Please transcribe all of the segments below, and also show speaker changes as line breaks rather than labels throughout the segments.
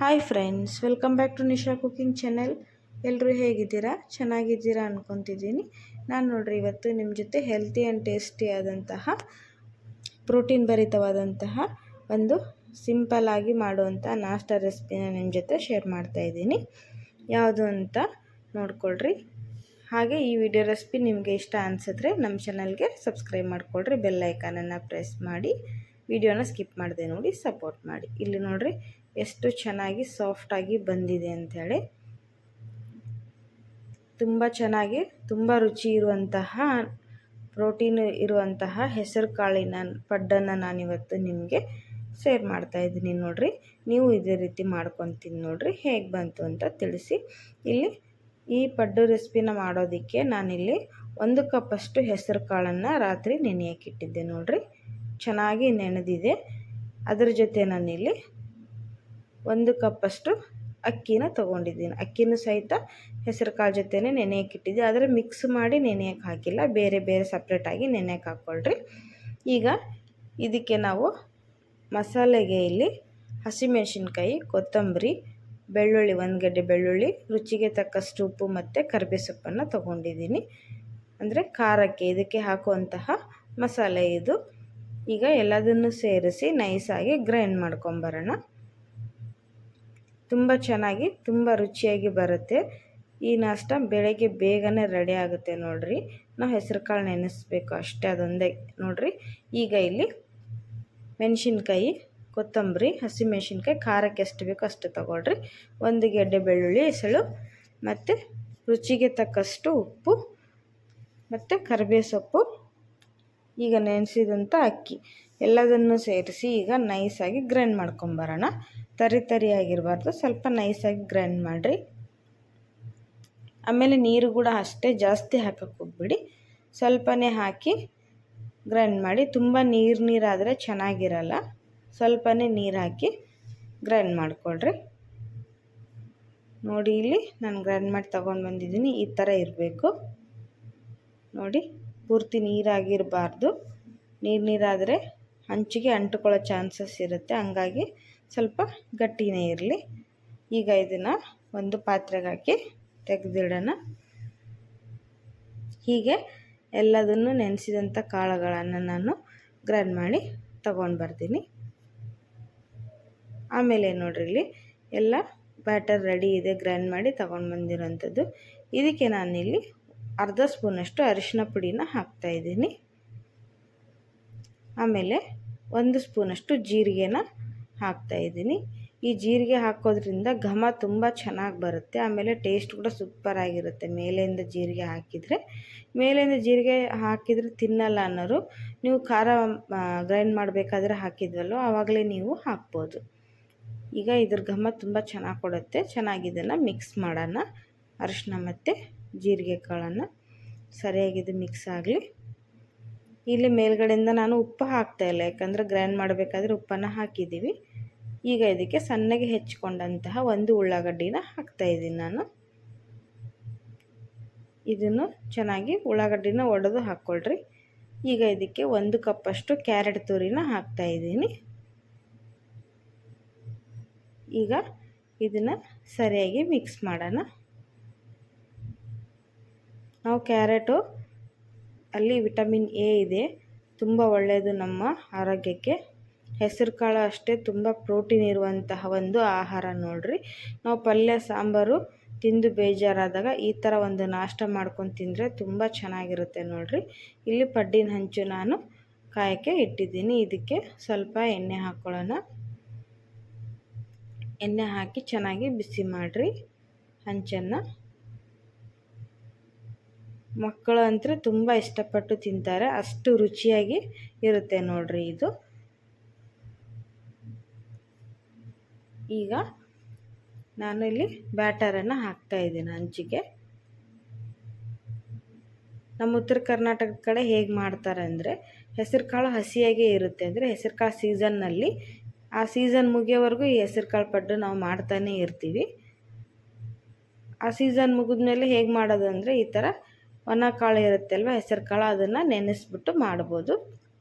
Hi friends, welcome back to Nisha cooking channel. ಎಲ್ಲರೂ ಹೇಗಿದ್ದೀರಾ? ಚೆನ್ನಾಗಿದ್ದೀರಾ ಅಂದ್ಕೊತಿದ್ದೀನಿ. ನಾನು ನೋಡ್ರಿ ಇವತ್ತು ನಿಮ್ಮ ಜೊತೆ ಹೆಲ್ತಿ ಆ್ಯಂಡ್ ಟೇಸ್ಟಿ ಆದಂತಹ ಪ್ರೋಟೀನ್ ಭರಿತವಾದಂತಹ ಒಂದು ಸಿಂಪಲ್ಲಾಗಿ ಮಾಡುವಂಥ ನಾಷ್ಟಾ ರೆಸಿಪಿನ ನಿಮ್ಮ ಜೊತೆ ಶೇರ್ ಮಾಡ್ತಾಯಿದ್ದೀನಿ. ಯಾವುದು ಅಂತ ನೋಡ್ಕೊಳ್ರಿ. ಹಾಗೆ ಈ ವಿಡಿಯೋ ರೆಸಿಪಿ ನಿಮಗೆ ಇಷ್ಟ ಅನಿಸಿದ್ರೆ ನಮ್ಮ ಚಾನಲ್ಗೆ ಸಬ್ಸ್ಕ್ರೈಬ್ ಮಾಡಿಕೊಳ್ರಿ, ಬೆಲ್ ಐಕಾನನ್ನು ಪ್ರೆಸ್ ಮಾಡಿ ವಿಡಿಯೋನ ಸ್ಕಿಪ್ ಮಾಡದೆ ನೋಡಿ ಸಪೋರ್ಟ್ ಮಾಡಿ. ಇಲ್ಲಿ ನೋಡ್ರಿ ಎಷ್ಟು ಚೆನ್ನಾಗಿ ಸಾಫ್ಟಾಗಿ ಬಂದಿದೆ ಅಂಥೇಳಿ. ತುಂಬ ಚೆನ್ನಾಗಿ ತುಂಬ ರುಚಿ ಇರುವಂತಹ ಪ್ರೋಟೀನ್ ಇರುವಂತಹ ಹೆಸರು ಕಾಳಿನ ಪಡ್ಡನ್ನು ನಾನಿವತ್ತು ನಿಮಗೆ ಶೇರ್ ಮಾಡ್ತಾಯಿದ್ದೀನಿ. ನೋಡಿರಿ, ನೀವು ಇದೇ ರೀತಿ ಮಾಡ್ಕೊತೀನಿ ನೋಡಿರಿ, ಹೇಗೆ ಬಂತು ಅಂತ ತಿಳಿಸಿ. ಇಲ್ಲಿ ಈ ಪಡ್ಡು ರೆಸಿಪಿನ ಮಾಡೋದಕ್ಕೆ ನಾನಿಲ್ಲಿ 1 ಕಪ್ಪಷ್ಟು ಹೆಸರು ಕಾಳನ್ನು ರಾತ್ರಿ ನೆನೆಯಕ್ಕಿಟ್ಟಿದ್ದೆ. ನೋಡಿರಿ, ಚೆನ್ನಾಗಿ ನೆನೆದಿದೆ. ಅದರ ಜೊತೆ ನಾನಿಲ್ಲಿ 1 ಕಪ್ಪಷ್ಟು ಅಕ್ಕಿನ ತೊಗೊಂಡಿದ್ದೀನಿ. ಅಕ್ಕಿನೂ ಸಹಿತ ಹೆಸರು ಕಾಳು ಜೊತೆನೇ ನೆನೆಯಕ್ಕಿಟ್ಟಿದ್ದೆ, ಆದರೆ ಮಿಕ್ಸ್ ಮಾಡಿ ನೆನೆಯಕ್ಕೆ ಹಾಕಿಲ್ಲ, ಬೇರೆ ಬೇರೆ ಸಪ್ರೇಟಾಗಿ ನೆನೆಯಕ್ಕೆ ಹಾಕ್ಕೊಳ್ರಿ. ಈಗ ಇದಕ್ಕೆ ನಾವು ಮಸಾಲೆಗೆ ಇಲ್ಲಿ ಹಸಿಮೆಣಸಿನ್ಕಾಯಿ, ಕೊತ್ತಂಬರಿ, ಬೆಳ್ಳುಳ್ಳಿ, 1 ಗಡ್ಡೆ ಬೆಳ್ಳುಳ್ಳಿ, ರುಚಿಗೆ ತಕ್ಕಷ್ಟು ಉಪ್ಪು ಮತ್ತು ಕರಿಬೇವು ಸೊಪ್ಪನ್ನು ತೊಗೊಂಡಿದ್ದೀನಿ. ಅಂದರೆ ಖಾರಕ್ಕೆ ಇದಕ್ಕೆ ಹಾಕುವಂತಹ ಮಸಾಲೆ ಇದು. ಈಗ ಎಲ್ಲದನ್ನು ಸೇರಿಸಿ ನೈಸಾಗಿ ಗ್ರೈಂಡ್ ಮಾಡ್ಕೊಂಬರೋಣ. ತುಂಬ ಚೆನ್ನಾಗಿ ತುಂಬ ರುಚಿಯಾಗಿ ಬರುತ್ತೆ ಈ ನಾಷ್ಟ. ಬೆಳಗ್ಗೆ ಬೇಗನೆ ರೆಡಿ ಆಗುತ್ತೆ ನೋಡಿರಿ. ನಾವು ಹೆಸರು ಕಾಳು ನೆನೆಸ್ಬೇಕು ಅಷ್ಟೇ, ಅದೊಂದೇ ನೋಡಿರಿ. ಈಗ ಇಲ್ಲಿ ಮೆಣಸಿನ್ಕಾಯಿ, ಕೊತ್ತಂಬರಿ, ಹಸಿಮೆಣಸಿನ್ಕಾಯಿ, ಖಾರಕ್ಕೆ ಎಷ್ಟು ಬೇಕೋ ಅಷ್ಟು ತೊಗೊಳ್ರಿ. 1 ಗೆಡ್ಡೆ ಬೆಳ್ಳುಳ್ಳಿ ಎಸಳು ಮತ್ತು ರುಚಿಗೆ ತಕ್ಕಷ್ಟು ಉಪ್ಪು ಮತ್ತು ಕರಿಬೇವು ಸೊಪ್ಪು, ಈಗ ನೆನೆಸಿದಂಥ ಅಕ್ಕಿ ಎಲ್ಲದನ್ನು ಸೇರಿಸಿ ಈಗ ನೈಸಾಗಿ ಗ್ರೈಂಡ್ ಮಾಡ್ಕೊಂಬರೋಣ. ತರಿಯಾಗಿರಬಾರ್ದು, ಸ್ವಲ್ಪ ನೈಸಾಗಿ ಗ್ರೈಂಡ್ ಮಾಡಿರಿ. ಆಮೇಲೆ ನೀರು ಕೂಡ ಅಷ್ಟೇ, ಜಾಸ್ತಿ ಹಾಕಕ್ಕೆ ಹೋಗ್ಬಿಡಿ, ಸ್ವಲ್ಪನೇ ಹಾಕಿ ಗ್ರೈಂಡ್ ಮಾಡಿ. ತುಂಬ ನೀರಾದರೆ ಚೆನ್ನಾಗಿರಲ್ಲ, ಸ್ವಲ್ಪನೇ ನೀರು ಹಾಕಿ ಗ್ರೈಂಡ್ ಮಾಡಿಕೊಳ್ರಿ. ನೋಡಿ, ಇಲ್ಲಿ ನಾನು ಗ್ರೈಂಡ್ ಮಾಡಿ ತೊಗೊಂಡು ಬಂದಿದ್ದೀನಿ. ಈ ಥರ ಇರಬೇಕು ನೋಡಿ, ಪೂರ್ತಿ ನೀರಾಗಿರಬಾರ್ದು. ನೀರಾದರೆ ಹಂಚಿಗೆ ಅಂಟುಕೊಳ್ಳೋ ಚಾನ್ಸಸ್ ಇರುತ್ತೆ, ಹಂಗಾಗಿ ಸ್ವಲ್ಪ ಗಟ್ಟಿನೇ ಇರಲಿ. ಈಗ ಇದನ್ನು ಒಂದು ಪಾತ್ರೆಗೆ ಹಾಕಿ ತೆಗೆದಿಡೋಣ. ಹೀಗೆ ಎಲ್ಲದನ್ನು ನೆನೆಸಿದಂಥ ಕಾಳುಗಳನ್ನು ನಾನು ಗ್ರೈಂಡ್ ಮಾಡಿ ತಗೊಂಡು ಬರ್ತೀನಿ. ಆಮೇಲೆ ನೋಡ್ರಿ, ಇಲ್ಲಿ ಎಲ್ಲ ಬ್ಯಾಟರ್ ರೆಡಿ ಇದೆ, ಗ್ರೈಂಡ್ ಮಾಡಿ ತಗೊಂಡು ಬಂದಿರೋಂಥದ್ದು. ಇದಕ್ಕೆ ನಾನಿಲ್ಲಿ ಅರ್ಧ ಸ್ಪೂನಷ್ಟು ಅರಿಶಿನ ಪುಡಿನ ಹಾಕ್ತಾಯಿದ್ದೀನಿ. ಆಮೇಲೆ 1 ಸ್ಪೂನಷ್ಟು ಜೀರಿಗೆನ ಹಾಕ್ತಾಯಿದ್ದೀನಿ. ಈ ಜೀರಿಗೆ ಹಾಕೋದ್ರಿಂದ ಘಮ ತುಂಬ ಚೆನ್ನಾಗಿ ಬರುತ್ತೆ. ಆಮೇಲೆ ಟೇಸ್ಟ್ ಕೂಡ ಸೂಪರಾಗಿರುತ್ತೆ. ಮೇಲೆಯಿಂದ ಜೀರಿಗೆ ಹಾಕಿದರೆ, ಮೇಲೆಯಿಂದ ಜೀರಿಗೆ ಹಾಕಿದರೆ ತಿನ್ನಲ್ಲ ಅನ್ನೋರು ನೀವು ಖಾರ ಗ್ರೈಂಡ್ ಮಾಡಬೇಕಾದ್ರೆ ಹಾಕಿದ್ವಲ್ಲೋ ಆವಾಗಲೇ ನೀವು ಹಾಕ್ಬೋದು. ಈಗ ಇದ್ರ ಘಮ ತುಂಬ ಚೆನ್ನಾಗಿ ಕೊಡುತ್ತೆ. ಚೆನ್ನಾಗಿ ಇದನ್ನು ಮಿಕ್ಸ್ ಮಾಡೋಣ. ಅರಿಶಿನ ಮತ್ತು ಜೀರಿಗೆ ಕಾಳನ್ನು ಸರಿಯಾಗಿದ್ದು ಮಿಕ್ಸ್ ಆಗಲಿ. ಇಲ್ಲಿ ಮೇಲ್ಗಡೆಯಿಂದ ನಾನು ಉಪ್ಪು ಹಾಕ್ತಾಯಿಲ್ಲ, ಯಾಕಂದರೆ ಗ್ರೈಂಡ್ ಮಾಡಬೇಕಾದ್ರೆ ಉಪ್ಪನ್ನು ಹಾಕಿದ್ದೀವಿ. ಈಗ ಇದಕ್ಕೆ ಸಣ್ಣಗೆ ಹೆಚ್ಚಿಕೊಂಡಂತಹ 1 ಉಳ್ಳಾಗಡ್ಡಿನ ಹಾಕ್ತಾಯಿದ್ದೀನಿ ನಾನು. ಇದನ್ನು ಚೆನ್ನಾಗಿ ಉಳ್ಳಾಗಡ್ಡಿನ ಒಡೆದು ಹಾಕ್ಕೊಳ್ರಿ. ಈಗ ಇದಕ್ಕೆ 1 ಕಪ್ಪಷ್ಟು ಕ್ಯಾರೆಟ್ ತುರಿನ ಹಾಕ್ತಾಯಿದ್ದೀನಿ. ಈಗ ಇದನ್ನು ಸರಿಯಾಗಿ ಮಿಕ್ಸ್ ಮಾಡೋಣ. ನಾವು ಕ್ಯಾರೆಟು ಅಲ್ಲಿ ವಿಟಮಿನ್ ಎ ಇದೆ, ತುಂಬ ಒಳ್ಳೆಯದು ನಮ್ಮ ಆರೋಗ್ಯಕ್ಕೆ. ಹೆಸರು ಕಾಳು ಅಷ್ಟೇ ತುಂಬ ಪ್ರೋಟೀನ್ ಇರುವಂತಹ ಒಂದು ಆಹಾರ ನೋಡಿರಿ. ನಾವು ಪಲ್ಯ ಸಾಂಬಾರು ತಿಂದು ಬೇಜಾರಾದಾಗ ಈ ಥರ ಒಂದು ನಾಷ್ಟ ಮಾಡ್ಕೊಂಡು ತಿಂದರೆ ತುಂಬ ಚೆನ್ನಾಗಿರುತ್ತೆ ನೋಡಿರಿ. ಇಲ್ಲಿ ಪಡ್ಡಿನ ಹಂಚು ನಾನು ಕಾಯಕ್ಕೆ ಇಟ್ಟಿದ್ದೀನಿ. ಇದಕ್ಕೆ ಸ್ವಲ್ಪ ಎಣ್ಣೆ ಹಾಕ್ಕೊಳ್ಳೋಣ. ಎಣ್ಣೆ ಹಾಕಿ ಚೆನ್ನಾಗಿ ಬಿಸಿ ಮಾಡಿರಿ ಹಂಚನ್ನು. ಮಕ್ಕಳು ಅಂತೂ ತುಂಬ ಇಷ್ಟಪಟ್ಟು ತಿಂತಾರೆ, ಅಷ್ಟು ರುಚಿಯಾಗಿ ಇರುತ್ತೆ ನೋಡಿರಿ ಇದು. ಈಗ ನಾನು ಇಲ್ಲಿ ಬ್ಯಾಟರನ್ನು ಹಾಕ್ತಾಯಿದ್ದೀನಿ ಹಂಚಿಗೆ. ನಮ್ಮ ಉತ್ತರ ಕರ್ನಾಟಕದ ಕಡೆ ಹೇಗೆ ಮಾಡ್ತಾರೆ ಅಂದರೆ, ಹೆಸರು ಕಾಳು ಹಸಿಯಾಗೇ ಇರುತ್ತೆ. ಅಂದರೆ ಹೆಸರು ಕಾಳು ಸೀಸನ್ನಲ್ಲಿ ಆ ಸೀಸನ್ ಮುಗಿಯೋವರೆಗೂ ಈ ಹೆಸರು ಕಾಳು ಪಡ್ಡು ನಾವು ಮಾಡ್ತಾನೇ ಇರ್ತೀವಿ. ಆ ಸೀಸನ್ ಮುಗಿದ್ಮೇಲೆ ಹೇಗೆ ಮಾಡೋದು ಅಂದರೆ, ಈ ಥರ ಒಣ ಕಾಳು ಇರುತ್ತೆ ಅಲ್ವ, ಹೆಸರು ಕಾಳು, ಅದನ್ನು ನೆನೆಸ್ಬಿಟ್ಟು ಮಾಡ್ಬೋದು,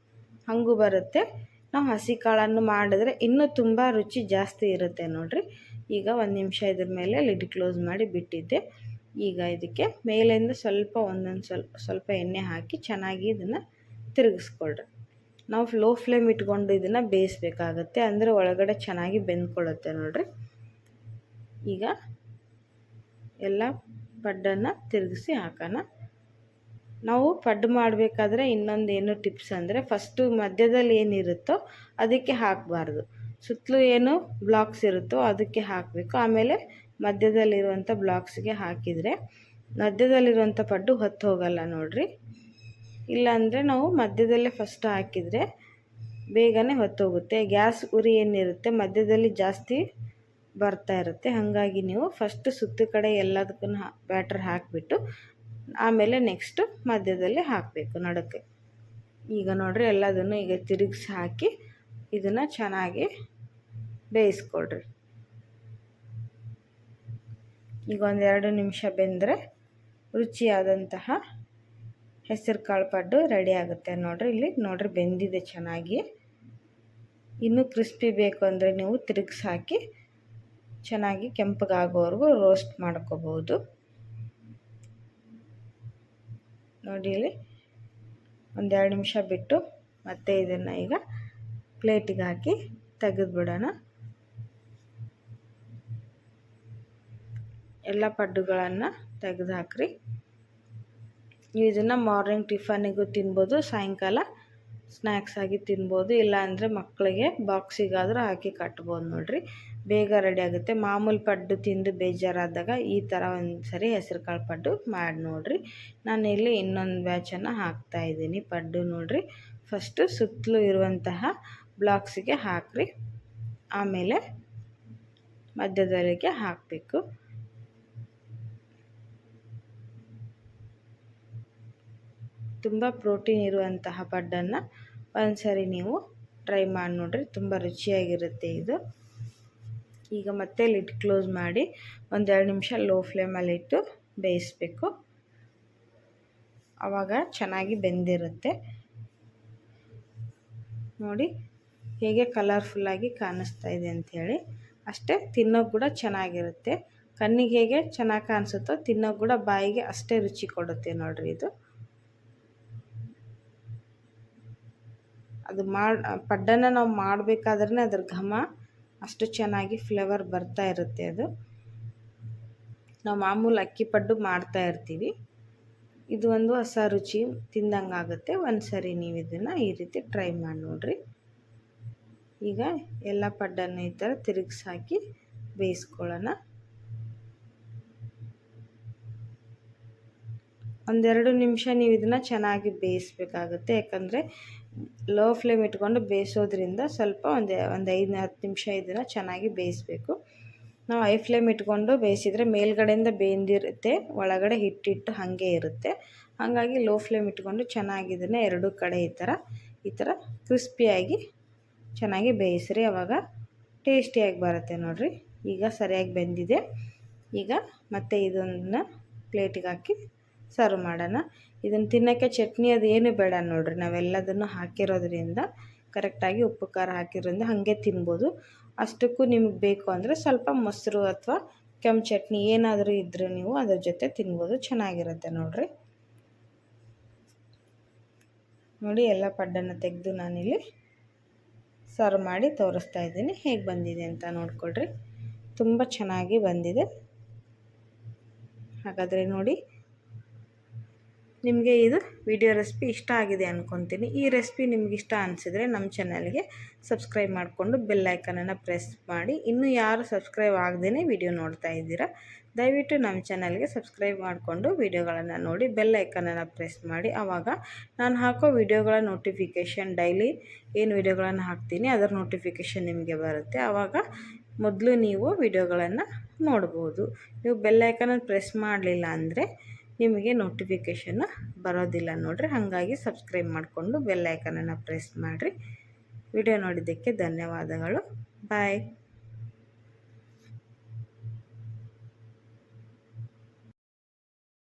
ಹಾಗೂ ಬರುತ್ತೆ. ನಾವು ಹಸಿ ಕಾಳನ್ನು ಮಾಡಿದ್ರೆ ಇನ್ನೂ ತುಂಬ ರುಚಿ ಜಾಸ್ತಿ ಇರುತ್ತೆ ನೋಡಿರಿ. ಈಗ 1 ನಿಮಿಷ ಇದ್ರ ಮೇಲೆ ಲಿಡ್ ಕ್ಲೋಸ್ ಮಾಡಿ ಬಿಟ್ಟಿದ್ದೆ. ಈಗ ಇದಕ್ಕೆ ಮೇಲಿಂದ ಸ್ವಲ್ಪ ಎಣ್ಣೆ ಹಾಕಿ ಚೆನ್ನಾಗಿ ಇದನ್ನು ತಿರುಗಿಸ್ಕೊಳ್ರಿ. ನಾವು ಲೋ ಫ್ಲೇಮ್ ಇಟ್ಕೊಂಡು ಇದನ್ನು ಬೇಯಿಸ್ಬೇಕಾಗತ್ತೆ, ಅಂದರೆ ಒಳಗಡೆ ಚೆನ್ನಾಗಿ ಬೆಂದ್ಕೊಳ್ಳುತ್ತೆ ನೋಡಿರಿ. ಈಗ ಎಲ್ಲ ಪಡ್ಡನ್ನು ತಿರುಗಿಸಿ ಹಾಕೋಣ. ನಾವು ಪಡ್ಡು ಮಾಡಬೇಕಾದ್ರೆ ಇನ್ನೊಂದೇನು ಟಿಪ್ಸ್ ಅಂದರೆ, ಫಸ್ಟು ಮಧ್ಯದಲ್ಲಿ ಏನಿರುತ್ತೋ ಅದಕ್ಕೆ ಹಾಕಬಾರ್ದು. ಸುತ್ತಲೂ ಏನು ಬ್ಲಾಕ್ಸ್ ಇರುತ್ತೋ ಅದಕ್ಕೆ ಹಾಕಬೇಕು. ಆಮೇಲೆ ಮಧ್ಯದಲ್ಲಿರುವಂಥ ಬ್ಲಾಕ್ಸ್ಗೆ ಹಾಕಿದರೆ ಮಧ್ಯದಲ್ಲಿರುವಂಥ ಪಡ್ಡು ಹೊತ್ತು ಹೋಗಲ್ಲ ನೋಡಿರಿ. ಇಲ್ಲಾಂದರೆ ನಾವು ಮಧ್ಯದಲ್ಲೇ ಫಸ್ಟ್ ಹಾಕಿದರೆ ಬೇಗನೆ ಹೊತ್ತೋಗುತ್ತೆ. ಗ್ಯಾಸ್ ಉರಿ ಏನಿರುತ್ತೆ ಮಧ್ಯದಲ್ಲಿ ಜಾಸ್ತಿ ಬರ್ತಾ ಇರುತ್ತೆ. ಹಾಗಾಗಿ ನೀವು ಫಸ್ಟ್ ಸುತ್ತ ಕಡೆ ಎಲ್ಲದಕ್ಕೂ ಬ್ಯಾಟರ್ ಹಾಕಿಬಿಟ್ಟು ಆಮೇಲೆ ನೆಕ್ಸ್ಟು ಮಧ್ಯದಲ್ಲಿ ಹಾಕಬೇಕು ನಡುಕ್ಕೆ. ಈಗ ನೋಡಿರಿ ಎಲ್ಲದನ್ನು ಈಗ ತಿರುಗಿಸಿ ಹಾಕಿ ಇದನ್ನು ಚೆನ್ನಾಗಿ ಬೇಯಿಸ್ಕೊಳ್ರಿ. ಈಗ 1-2 ನಿಮಿಷ ಬೆಂದರೆ ರುಚಿಯಾದಂತಹ ಹೆಸರು ಕಾಳು ಪಡ್ಡು ರೆಡಿ ಆಗುತ್ತೆ ನೋಡಿರಿ. ಇಲ್ಲಿ ನೋಡಿರಿ ಬೆಂದಿದೆ ಚೆನ್ನಾಗಿ. ಇನ್ನೂ ಕ್ರಿಸ್ಪಿ ಬೇಕು ಅಂದರೆ ನೀವು ತಿರುಗಿಸಿ ಹಾಕಿ ಚೆನ್ನಾಗಿ ಕೆಂಪಗಾಗೋವರೆಗೂ ರೋಸ್ಟ್ ಮಾಡ್ಕೋಬೋದು. ನೋಡಿ ಇಲ್ಲಿ 1-2 ನಿಮಿಷ ಬಿಟ್ಟು ಮತ್ತೆ ಇದನ್ನು ಈಗ ಪ್ಲೇಟಿಗೆ ಹಾಕಿ ತೆಗೆದುಬಿಡೋಣ. ಎಲ್ಲ ಪಡ್ಡುಗಳನ್ನು ತೆಗೆದು ಹಾಕ್ರಿ. ನೀವು ಇದನ್ನು ಮಾರ್ನಿಂಗ್ ಟಿಫನಿಗೂ ತಿನ್ಬೋದು, ಸಾಯಂಕಾಲ ಸ್ನ್ಯಾಕ್ಸ್ ಆಗಿ ತಿನ್ಬೋದು, ಇಲ್ಲಾಂದರೆ ಮಕ್ಕಳಿಗೆ ಬಾಕ್ಸಿಗಾದರೂ ಹಾಕಿ ಕಟ್ಬೋದು ನೋಡಿರಿ. ಬೇಗ ರೆಡಿ ಆಗುತ್ತೆ. ಮಾಮೂಲು ಪಡ್ಡು ತಿಂದು ಬೇಜಾರಾದಾಗ ಈ ಥರ ಒಂದು ಸರಿ ಹೆಸರು ಕಾಳು ಪಡ್ಡು ಮಾಡಿ ನೋಡಿರಿ. ನಾನು ಇಲ್ಲಿ ಇನ್ನೊಂದು ಬ್ಯಾಚನ್ನು ಹಾಕ್ತಾಯಿದ್ದೀನಿ ಪಡ್ಡು ನೋಡಿರಿ. ಫಸ್ಟು ಸುತ್ತಲೂ ಇರುವಂತಹ ಬ್ಲಾಕ್ಸಿಗೆ ಹಾಕ್ರಿ, ಆಮೇಲೆ ಮಧ್ಯದಲ್ಲಿಗೆ ಹಾಕಬೇಕು. ತುಂಬ ಪ್ರೋಟೀನ್ ಇರುವಂತಹ ಪಡ್ಡನ್ನು ಒಂದು ಸರಿ ನೀವು ಟ್ರೈ ಮಾಡಿ ನೋಡಿರಿ, ತುಂಬ ರುಚಿಯಾಗಿರುತ್ತೆ ಇದು. ಈಗ ಮತ್ತೆ ಲಿಡ್ ಕ್ಲೋಸ್ ಮಾಡಿ 1-2 ನಿಮಿಷ ಲೋ ಫ್ಲೇಮಲ್ಲಿಟ್ಟು ಬೇಯಿಸಬೇಕು. ಆವಾಗ ಚೆನ್ನಾಗಿ ಬೆಂದಿರುತ್ತೆ ನೋಡಿ ಹೇಗೆ ಕಲರ್ಫುಲ್ಲಾಗಿ ಕಾಣಿಸ್ತಾ ಇದೆ ಅಂಥೇಳಿ. ಅಷ್ಟೇ ತಿನ್ನೋಕೆ ಕೂಡ ಚೆನ್ನಾಗಿರುತ್ತೆ. ಕಣ್ಣಿಗೆ ಹೇಗೆ ಚೆನ್ನಾಗಿ ಕಾಣಿಸುತ್ತೋ ತಿನ್ನೋಕೆ ಕೂಡ ಬಾಯಿಗೆ ಅಷ್ಟೇ ರುಚಿ ಕೊಡುತ್ತೆ ನೋಡಿರಿ ಇದು. ಅದು ಪಡ್ಡನ್ನು ನಾವು ಮಾಡಬೇಕಾದ್ರೆ ಅದ್ರ ಘಮ ಅಷ್ಟು ಚೆನ್ನಾಗಿ ಫ್ಲೇವರ್ ಬರ್ತಾ ಇರುತ್ತೆ. ಅದು ನಾವು ಮಾಮೂಲು ಅಕ್ಕಿ ಪಡ್ಡು ಮಾಡ್ತಾ ಇರ್ತೀವಿ, ಇದು ಒಂದು ಹೊಸ ರುಚಿ ತಿಂದಂಗೆ ಆಗುತ್ತೆ. ಒಂದು ಸರಿ ನೀವು ಇದನ್ನು ಈ ರೀತಿ ಟ್ರೈ ಮಾಡಿ ನೋಡಿರಿ. ಈಗ ಎಲ್ಲ ಪಡ್ಡನ್ನು ಈ ಥರ ತಿರುಗಿಸಿ ಹಾಕಿ ಬೇಯಿಸ್ಕೊಳ್ಳೋಣ. 1-2 ನಿಮಿಷ ನೀವು ಇದನ್ನು ಚೆನ್ನಾಗಿ ಬೇಯಿಸಬೇಕಾಗುತ್ತೆ. ಯಾಕಂದರೆ ಲೋ ಫ್ಲೇಮ್ ಇಟ್ಕೊಂಡು ಬೇಯಿಸೋದ್ರಿಂದ ಸ್ವಲ್ಪ ಒಂದು 5-10 ನಿಮಿಷ ಇದನ್ನು ಚೆನ್ನಾಗಿ ಬೇಯಿಸಬೇಕು. ನಾವು ಹೈ ಫ್ಲೇಮ್ ಇಟ್ಕೊಂಡು ಬೇಯಿಸಿದರೆ ಮೇಲ್ಗಡೆಯಿಂದ ಬೆಂದಿರುತ್ತೆ, ಒಳಗಡೆ ಹಿಟ್ಟು ಹಾಗೆ ಇರುತ್ತೆ. ಹಾಗಾಗಿ ಲೋ ಫ್ಲೇಮ್ ಇಟ್ಕೊಂಡು ಚೆನ್ನಾಗಿ ಇದನ್ನು ಎರಡೂ ಕಡೆ ಈ ಥರ ಕ್ರಿಸ್ಪಿಯಾಗಿ ಚೆನ್ನಾಗಿ ಬೇಯಿಸ್ರಿ, ಆವಾಗ ಟೇಸ್ಟಿಯಾಗಿ ಬರುತ್ತೆ ನೋಡಿರಿ. ಈಗ ಸರಿಯಾಗಿ ಬೆಂದಿದೆ. ಈಗ ಮತ್ತೆ ಇದನ್ನು ಪ್ಲೇಟಿಗೆ ಹಾಕಿ ಸರ್ವ್ ಮಾಡೋಣ. ಇದನ್ನು ತಿನ್ನೋಕ್ಕೆ ಚಟ್ನಿ ಅದು ಏನು ಬೇಡ ನೋಡಿರಿ, ನಾವೆಲ್ಲದನ್ನು ಹಾಕಿರೋದ್ರಿಂದ ಕರೆಕ್ಟಾಗಿ ಉಪ್ಪು ಖಾರ ಹಾಕಿರೋದ್ರಿಂದ ಹಾಗೆ ತಿನ್ಬೋದು. ಅಷ್ಟಕ್ಕೂ ನಿಮಗೆ ಬೇಕು ಅಂದರೆ ಸ್ವಲ್ಪ ಮೊಸರು ಅಥವಾ ಕೆಂಪು ಚಟ್ನಿ ಏನಾದರೂ ಇದ್ದರೂ ನೀವು ಅದ್ರ ಜೊತೆ ತಿನ್ಬೋದು, ಚೆನ್ನಾಗಿರುತ್ತೆ ನೋಡಿರಿ. ನೋಡಿ ಎಲ್ಲ ಪಡ್ಡನ್ನು ತೆಗೆದು ನಾನಿಲ್ಲಿ ಸರ್ವ್ ಮಾಡಿ ತೋರಿಸ್ತಾ ಇದ್ದೀನಿ. ಹೇಗೆ ಬಂದಿದೆ ಅಂತ ನೋಡ್ಕೊಳ್ರಿ, ತುಂಬ ಚೆನ್ನಾಗಿ ಬಂದಿದೆ. ಹಾಗಾದರೆ ನೋಡಿ, ನಿಮಗೆ ಇದು ವಿಡಿಯೋ ರೆಸಿಪಿ ಇಷ್ಟ ಆಗಿದೆ ಅಂದ್ಕೊತೀನಿ. ಈ ರೆಸಿಪಿ ನಿಮ್ಗೆ ಇಷ್ಟ ಅನಿಸಿದರೆ ನಮ್ಮ ಚಾನಲ್ಗೆ ಸಬ್ಸ್ಕ್ರೈಬ್ ಮಾಡಿಕೊಂಡು ಬೆಲ್ ಐಕನನ್ನು ಪ್ರೆಸ್ ಮಾಡಿ. ಇನ್ನೂ ಯಾರು ಸಬ್ಸ್ಕ್ರೈಬ್ ಆಗದೇ ವಿಡಿಯೋ ನೋಡ್ತಾ ಇದ್ದೀರಾ, ದಯವಿಟ್ಟು ನಮ್ಮ ಚಾನಲ್ಗೆ ಸಬ್ಸ್ಕ್ರೈಬ್ ಮಾಡಿಕೊಂಡು ವಿಡಿಯೋಗಳನ್ನು ನೋಡಿ ಬೆಲ್ ಐಕನನ್ನು ಪ್ರೆಸ್ ಮಾಡಿ. ಆವಾಗ ನಾನು ಹಾಕೋ ವಿಡಿಯೋಗಳ ನೋಟಿಫಿಕೇಷನ್, ಡೈಲಿ ಏನು ವಿಡಿಯೋಗಳನ್ನು ಹಾಕ್ತೀನಿ ಅದರ ನೋಟಿಫಿಕೇಷನ್ ನಿಮಗೆ ಬರುತ್ತೆ. ಆವಾಗ ಮೊದಲು ನೀವು ವಿಡಿಯೋಗಳನ್ನು ನೋಡ್ಬೋದು. ನೀವು ಬೆಲ್ ಐಕನನ್ನು ಪ್ರೆಸ್ ಮಾಡಲಿಲ್ಲ ಅಂದರೆ ನಿಮಗೆ ನೋಟಿಫಿಕೇಷನ್ ಬರೋದಿಲ್ಲ ನೋಡಿರಿ. ಹಾಗಾಗಿ ಸಬ್ಸ್ಕ್ರೈಬ್ ಮಾಡಿಕೊಂಡು ಬೆಲ್ ಐಕನನ್ನು ಪ್ರೆಸ್ ಮಾಡಿರಿ. ವಿಡಿಯೋ ನೋಡಿದ್ದಕ್ಕೆ ಧನ್ಯವಾದಗಳು. ಬಾಯ್.